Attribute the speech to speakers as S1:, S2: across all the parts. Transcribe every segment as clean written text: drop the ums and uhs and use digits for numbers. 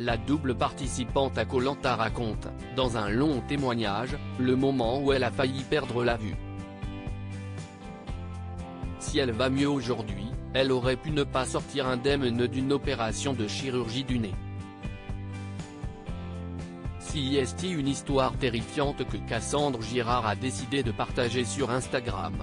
S1: La double participante à Koh Lanta raconte, dans un long témoignage, le moment où elle a failli perdre la vue. Si elle va mieux aujourd'hui, elle aurait pu ne pas sortir indemne d'une opération de chirurgie du nez. Si est une histoire terrifiante que Cassandre Girard a décidé de partager sur Instagram.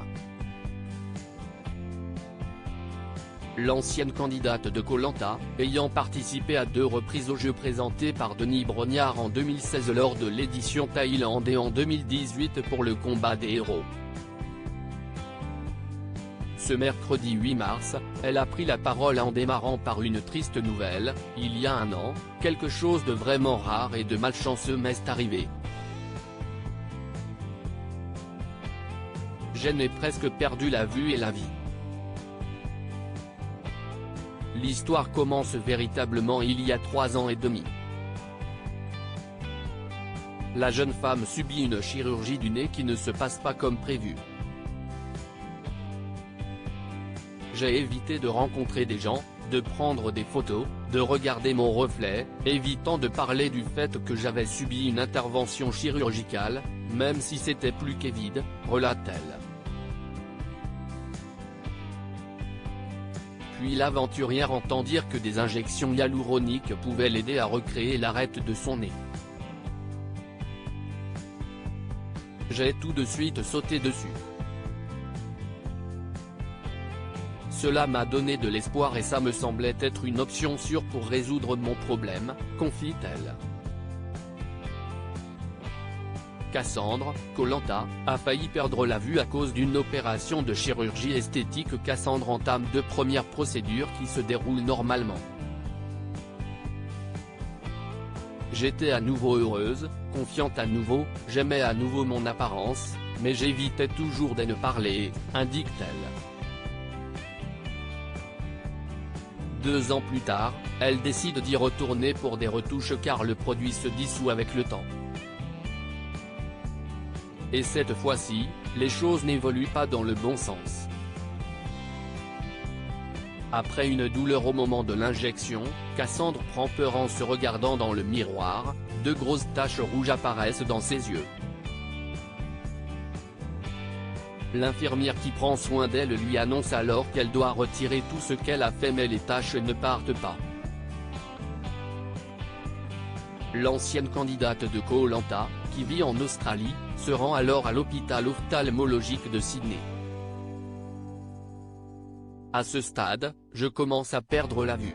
S1: L'ancienne candidate de Koh Lanta, ayant participé à 2 reprises au jeu présenté par Denis Brognard en 2016 lors de l'édition Thaïlande et en 2018 pour le combat des héros. Ce mercredi 8 mars, elle a pris la parole en démarrant par une triste nouvelle: il y a un an, quelque chose de vraiment rare et de malchanceux m'est arrivé. Je n'ai presque perdu la vue et la vie. L'histoire commence véritablement il y a 3 ans et demi. La jeune femme subit une chirurgie du nez qui ne se passe pas comme prévu. J'ai évité de rencontrer des gens, de prendre des photos, de regarder mon reflet, évitant de parler du fait que j'avais subi une intervention chirurgicale, même si c'était plus qu'évident, relate-t-elle. Puis l'aventurière entend dire que des injections hyaluroniques pouvaient l'aider à recréer l'arête de son nez. J'ai tout de suite sauté dessus. Cela m'a donné de l'espoir et ça me semblait être une option sûre pour résoudre mon problème, confie-t-elle. Cassandre, Koh Lanta, a failli perdre la vue à cause d'une opération de chirurgie esthétique. Cassandre entame 2 premières procédures qui se déroulent normalement. J'étais à nouveau heureuse, confiante à nouveau, j'aimais à nouveau mon apparence, mais j'évitais toujours de ne parler, indique-t-elle. 2 ans plus tard, elle décide d'y retourner pour des retouches car le produit se dissout avec le temps. Et cette fois-ci, les choses n'évoluent pas dans le bon sens. Après une douleur au moment de l'injection, Cassandre prend peur en se regardant dans le miroir, 2 grosses taches rouges apparaissent dans ses yeux. L'infirmière qui prend soin d'elle lui annonce alors qu'elle doit retirer tout ce qu'elle a fait mais les taches ne partent pas. L'ancienne candidate de Koh Lanta, qui vit en Australie, se rend alors à l'hôpital ophtalmologique de Sydney. À ce stade, je commence à perdre la vue.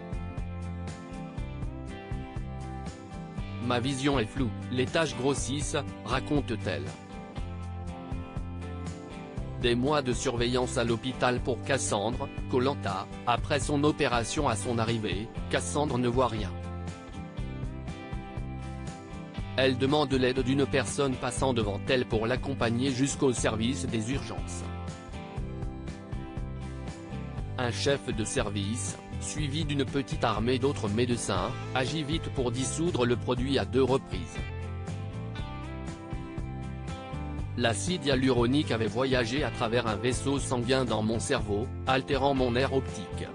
S1: Ma vision est floue, les taches grossissent, raconte-t-elle. Des mois de surveillance à l'hôpital pour Cassandre, Koh Lanta. Après son opération à son arrivée, Cassandre ne voit rien. Elle demande l'aide d'une personne passant devant elle pour l'accompagner jusqu'au service des urgences. Un chef de service, suivi d'une petite armée d'autres médecins, agit vite pour dissoudre le produit à 2 reprises. L'acide hyaluronique avait voyagé à travers un vaisseau sanguin dans mon cerveau, altérant mon nerf optique.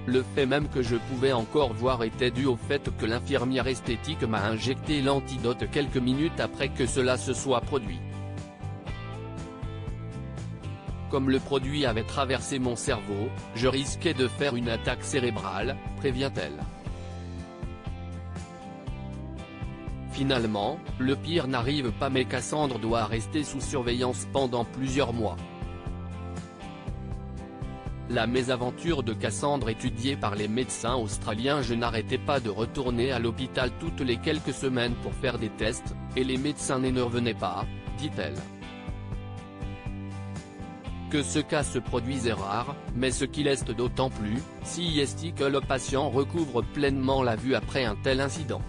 S1: Le fait même que je pouvais encore voir était dû au fait que l'infirmière esthétique m'a injecté l'antidote quelques minutes après que cela se soit produit. Comme le produit avait traversé mon cerveau, je risquais de faire une attaque cérébrale, prévient-elle. Finalement, le pire n'arrive pas mais Cassandre doit rester sous surveillance pendant plusieurs mois. La mésaventure de Cassandre étudiée par les médecins australiens. Je n'arrêtais pas de retourner à l'hôpital toutes les quelques semaines pour faire des tests, et les médecins ne revenaient pas, dit-elle. Que ce cas se produise est rare, mais ce qui l'est d'autant plus, si est que le patient recouvre pleinement la vue après un tel incident.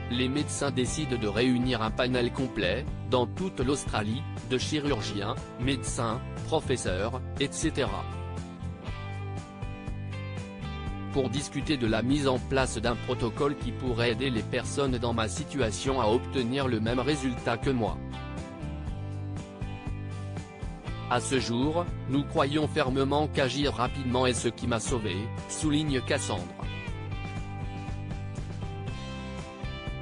S1: Les médecins décident de réunir un panel complet, dans toute l'Australie, de chirurgiens, médecins, professeurs, etc. Pour discuter de la mise en place d'un protocole qui pourrait aider les personnes dans ma situation à obtenir le même résultat que moi. À ce jour, nous croyons fermement qu'agir rapidement est ce qui m'a sauvé, souligne Cassandre.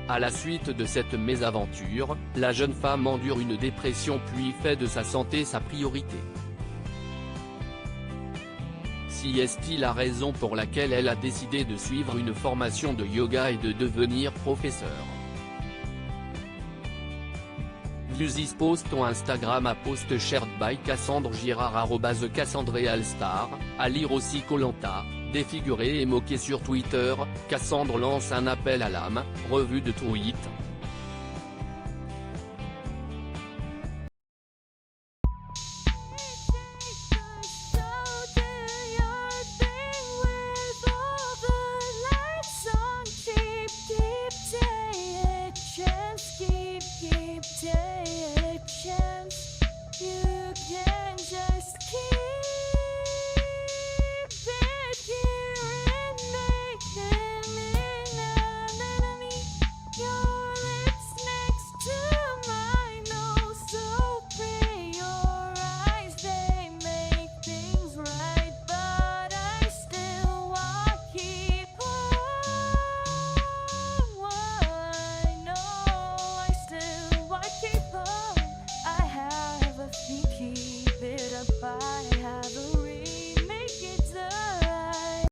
S1: À la suite de cette mésaventure, la jeune femme endure une dépression puis fait de sa santé sa priorité. Si est-il la raison pour laquelle elle a décidé de suivre une formation de yoga et de devenir professeur. Views this post on Instagram à post shared by Cassandre Girard @CassandreAllStar, à lire aussi Koh-Lanta, défiguré et moqué sur Twitter. Cassandre lance un appel à l'âme, revue de tweets.